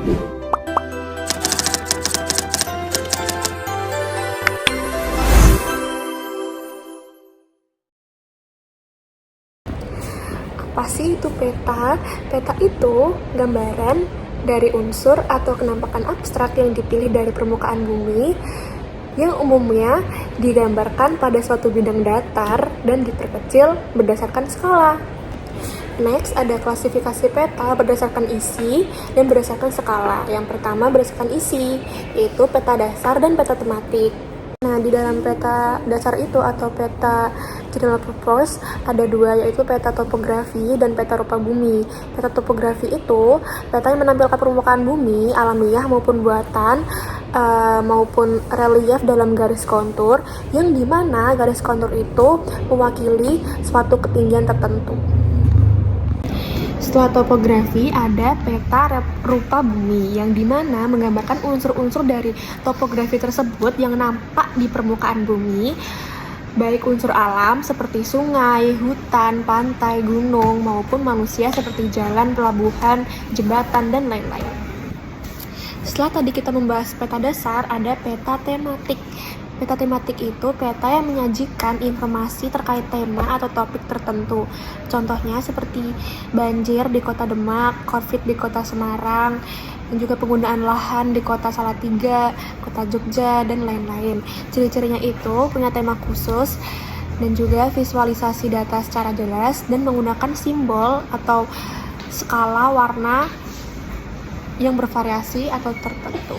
Apa sih itu peta? Peta itu gambaran dari unsur atau kenampakan abstrak yang dipilih dari permukaan bumi yang umumnya digambarkan pada suatu bidang datar dan diperkecil berdasarkan skala. Next, ada klasifikasi peta berdasarkan isi dan berdasarkan skala. Yang pertama berdasarkan isi, yaitu peta dasar dan peta tematik. Nah, di dalam peta dasar itu atau peta general purpose ada dua, yaitu peta topografi dan peta rupa bumi. Peta topografi itu peta yang menampilkan permukaan bumi, alamiah maupun buatan, maupun relief dalam garis kontur, yang dimana garis kontur itu mewakili suatu ketinggian tertentu. Setelah topografi, ada peta rupa bumi yang dimana menggambarkan unsur-unsur dari topografi tersebut yang nampak di permukaan bumi, baik unsur alam seperti sungai, hutan, pantai, gunung, maupun manusia seperti jalan, pelabuhan, jembatan, dan lain-lain. Setelah tadi kita membahas peta dasar, ada peta tematik. Peta tematik itu peta yang menyajikan informasi terkait tema atau topik tertentu. Contohnya seperti banjir di kota Demak, COVID di kota Semarang, dan juga penggunaan lahan di kota Salatiga, kota Jogja, dan lain-lain. Ciri-cirinya itu punya tema khusus dan juga visualisasi data secara jelas dan menggunakan simbol atau skala warna yang bervariasi atau tertentu.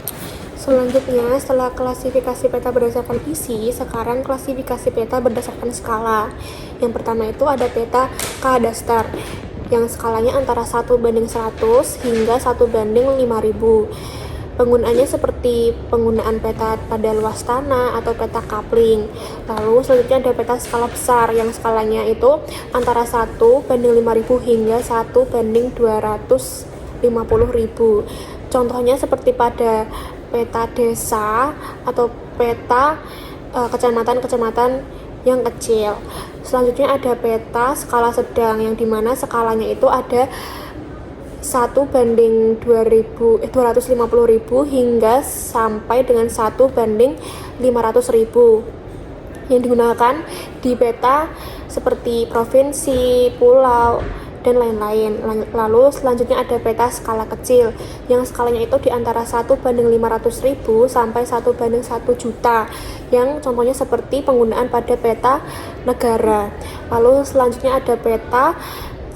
Selanjutnya, setelah klasifikasi peta berdasarkan isi, sekarang klasifikasi peta berdasarkan skala. Yang pertama itu ada peta kadastar, yang skalanya antara 1:100 hingga 1:5000. Penggunaannya seperti penggunaan peta pada luas tanah atau peta coupling. Lalu selanjutnya ada peta skala besar, yang skalanya itu antara 1:5000 hingga 1:250.000. Contohnya seperti pada peta desa atau peta kecamatan-kecamatan yang kecil. Selanjutnya ada peta skala sedang, yang dimana skalanya itu ada 1:250.000 hingga sampai dengan 1:500.000, yang digunakan di peta seperti provinsi, pulau, dan lain-lain. Lalu selanjutnya ada peta skala kecil, yang skalanya itu di antara 1:500.000 sampai 1:1 juta, yang contohnya seperti penggunaan pada peta negara. Lalu selanjutnya ada peta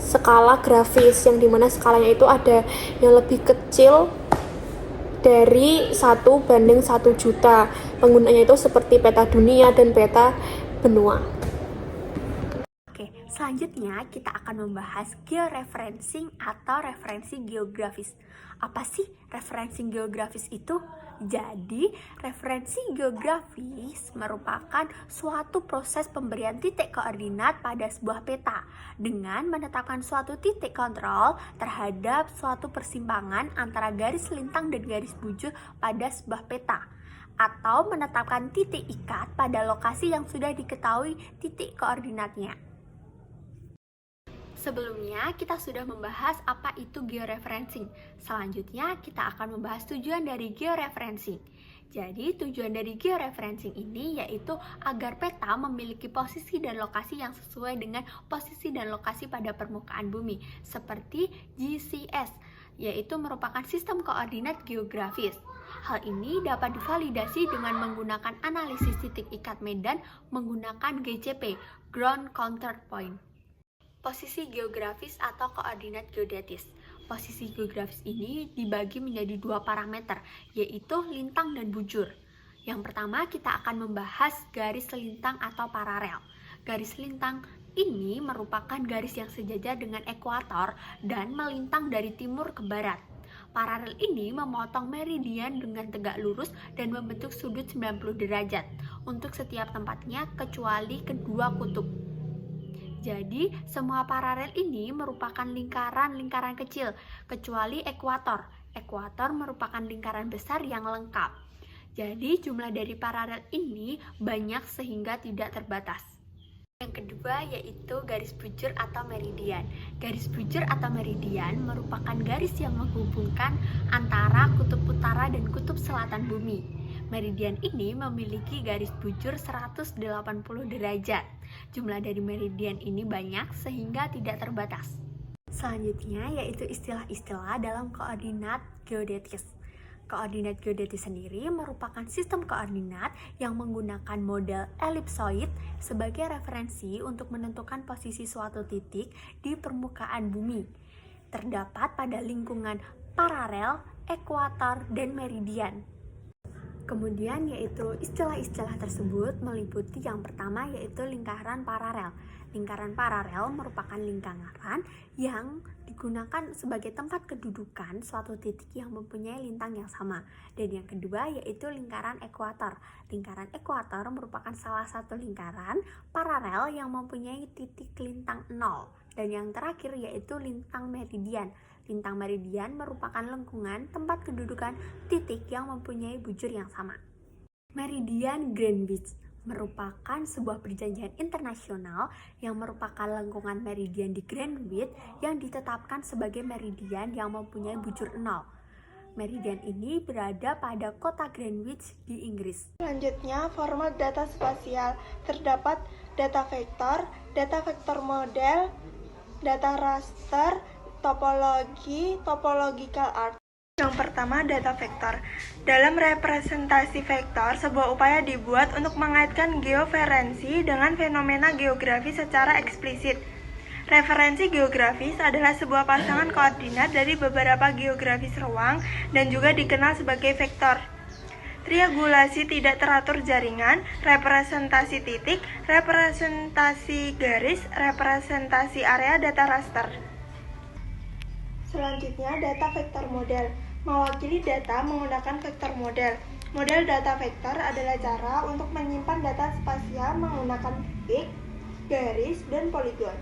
skala grafis, yang dimana skalanya itu ada yang lebih kecil dari 1:1 juta. Penggunaannya itu seperti peta dunia dan peta benua. Selanjutnya kita akan membahas georeferencing atau referensi geografis. Apa sih referensi geografis itu? Jadi, referensi geografis merupakan suatu proses pemberian titik koordinat pada sebuah peta dengan menetapkan suatu titik kontrol terhadap suatu persimpangan antara garis lintang dan garis bujur pada sebuah peta, atau menetapkan titik ikat pada lokasi yang sudah diketahui titik koordinatnya. Sebelumnya, kita sudah membahas apa itu georeferencing. Selanjutnya, kita akan membahas tujuan dari georeferencing. Jadi, tujuan dari georeferencing ini yaitu agar peta memiliki posisi dan lokasi yang sesuai dengan posisi dan lokasi pada permukaan bumi, seperti GCS, yaitu merupakan sistem koordinat geografis. Hal ini dapat divalidasi dengan menggunakan analisis titik ikat medan menggunakan GCP, Ground Contact Point. Posisi geografis atau koordinat geodetis. Posisi geografis ini dibagi menjadi dua parameter, yaitu lintang dan bujur. Yang pertama, kita akan membahas garis lintang atau paralel. Garis lintang ini merupakan garis yang sejajar dengan ekuator dan melintang dari timur ke barat. Paralel ini memotong meridian dengan tegak lurus dan membentuk sudut 90 derajat untuk setiap tempatnya kecuali kedua kutub. Jadi, semua paralel ini merupakan lingkaran-lingkaran kecil, kecuali ekuator. Ekuator merupakan lingkaran besar yang lengkap. Jadi, jumlah dari paralel ini banyak sehingga tidak terbatas. Yang kedua yaitu garis bujur atau meridian. Garis bujur atau meridian merupakan garis yang menghubungkan antara kutub utara dan kutub selatan bumi. Meridian ini memiliki garis bujur 180 derajat. Jumlah dari meridian ini banyak sehingga tidak terbatas. Selanjutnya yaitu istilah-istilah dalam koordinat geodetis. Koordinat geodetis sendiri merupakan sistem koordinat yang menggunakan model elipsoid sebagai referensi untuk menentukan posisi suatu titik di permukaan bumi. Terdapat pada lingkungan paralel, ekuator, dan meridian. Kemudian yaitu istilah-istilah tersebut meliputi yang pertama yaitu lingkaran paralel. Lingkaran paralel merupakan lingkaran yang digunakan sebagai tempat kedudukan suatu titik yang mempunyai lintang yang sama. Dan yang kedua yaitu lingkaran ekuator. Lingkaran ekuator merupakan salah satu lingkaran paralel yang mempunyai titik lintang 0. Dan yang terakhir yaitu lintang meridian. Lintang meridian merupakan lengkungan tempat kedudukan titik yang mempunyai bujur yang sama. Meridian Greenwich merupakan sebuah perjanjian internasional yang merupakan lengkungan meridian di Greenwich yang ditetapkan sebagai meridian yang mempunyai bujur 0. Meridian ini berada pada kota Greenwich di Inggris. Selanjutnya, format data spasial. Terdapat data vektor model, data raster, topologi, topological art. Yang pertama, data vektor. Dalam representasi vektor, sebuah upaya dibuat untuk mengaitkan georeferensi dengan fenomena geografi secara eksplisit. Referensi geografis adalah sebuah pasangan koordinat dari beberapa geografis ruang dan juga dikenal sebagai vektor. Triangulasi tidak teratur jaringan, representasi titik, representasi garis, representasi area data raster. Selanjutnya, data vektor model. Mewakili data menggunakan vektor model. Model data vektor adalah cara untuk menyimpan data spasial menggunakan titik, garis, dan poligon.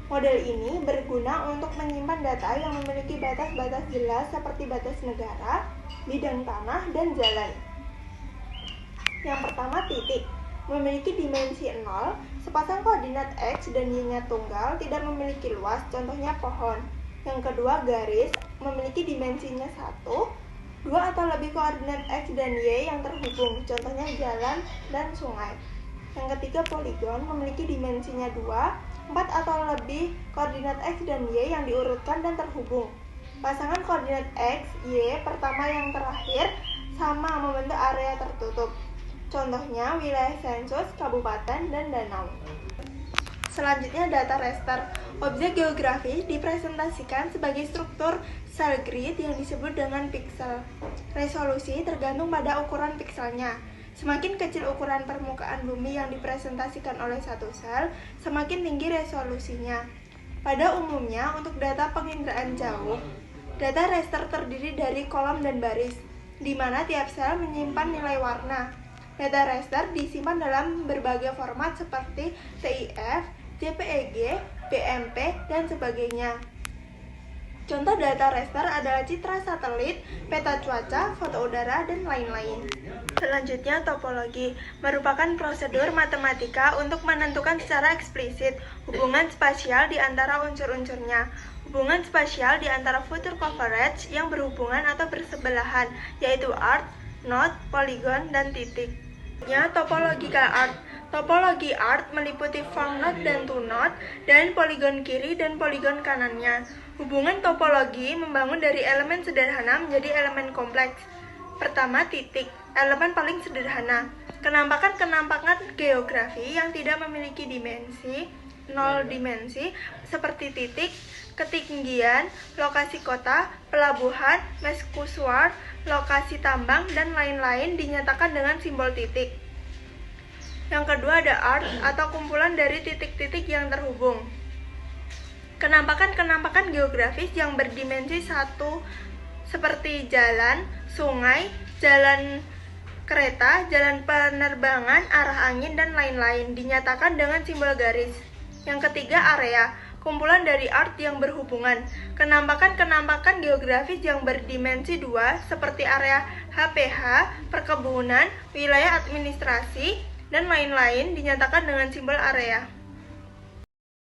Model ini berguna untuk menyimpan data yang memiliki batas-batas jelas seperti batas negara, bidang tanah, dan jalan. Yang pertama, titik. Memiliki dimensi 0, sepasang koordinat X dan Y-nya tunggal, tidak memiliki luas, contohnya pohon. Yang kedua, garis, memiliki dimensinya 1, 2 atau lebih koordinat X dan Y yang terhubung, contohnya jalan dan sungai. Yang ketiga, poligon, memiliki dimensinya 2, 4 atau lebih koordinat X dan Y yang diurutkan dan terhubung. Pasangan koordinat X, Y, pertama yang terakhir, sama membentuk area tertutup. Contohnya, wilayah sensus, kabupaten, dan danau. Selanjutnya, data raster. Objek geografis dipresentasikan sebagai struktur sel grid yang disebut dengan piksel. Resolusi tergantung pada ukuran pikselnya. Semakin kecil ukuran permukaan bumi yang dipresentasikan oleh satu sel, semakin tinggi resolusinya. Pada umumnya, untuk data penginderaan jauh, data raster terdiri dari kolom dan baris, di mana tiap sel menyimpan nilai warna. Data raster disimpan dalam berbagai format seperti TIF, JPEG, BMP, dan sebagainya. Contoh data raster adalah citra satelit, peta cuaca, foto udara, dan lain-lain. Selanjutnya, topologi merupakan prosedur matematika untuk menentukan secara eksplisit hubungan spasial di antara unsur-unsurnya. Hubungan spasial di antara future coverage yang berhubungan atau bersebelahan, yaitu arc, node, polygon, dan titik. Topological art. Topologi art meliputi form node dan to node, dan poligon kiri dan poligon kanannya. Hubungan topologi membangun dari elemen sederhana menjadi elemen kompleks. Pertama, titik, elemen paling sederhana. Kenampakan-kenampakan geografi yang tidak memiliki dimensi, 0 dimensi, seperti titik, ketinggian, lokasi kota, pelabuhan, mercusuar, lokasi tambang, dan lain-lain dinyatakan dengan simbol titik. Yang kedua ada arc atau kumpulan dari titik-titik yang terhubung. Kenampakan-kenampakan geografis yang berdimensi 1 seperti jalan, sungai, jalan kereta, jalan penerbangan, arah angin, dan lain-lain dinyatakan dengan simbol garis. Yang ketiga area, kumpulan dari art yang berhubungan. Kenampakan-kenampakan geografis yang berdimensi 2 seperti area HPH, perkebunan, wilayah administrasi, dan lain-lain dinyatakan dengan simbol area.